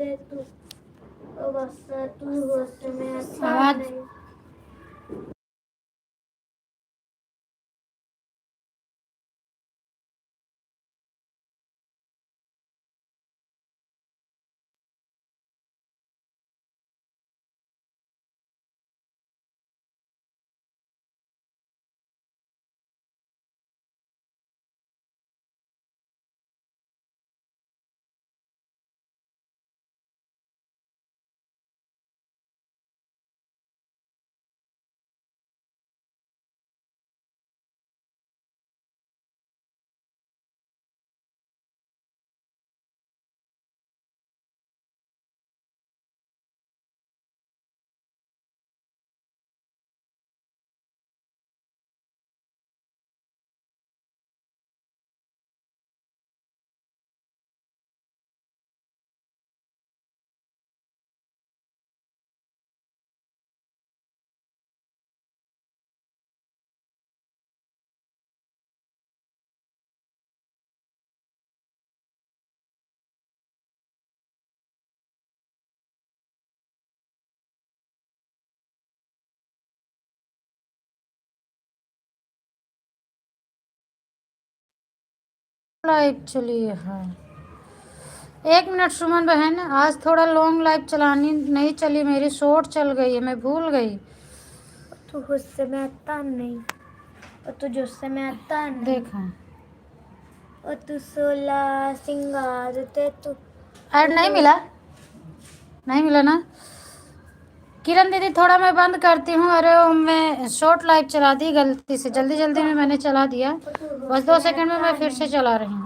होते तू बस तू होश में आता आवाज नहीं। लाइव चली है। 1 मिनट सुमन बहन, आज थोड़ा लॉन्ग लाइव चलानी नहीं चली, मेरी शॉर्ट चल गई है, मैं भूल गई। तू होश में आता नहीं और तू जोश में आता नहीं। देखा और तू 16 सिंगार ते तू ऐड नहीं मिला, नहीं मिला ना। किरण दीदी थोड़ा मैं बंद करती हूँ। अरे मैं शॉर्ट लाइव चला दी गलती से, जल्दी जल्दी में मैंने चला दिया। बस 2 सेकंड में मैं फिर से चला रही हूँ।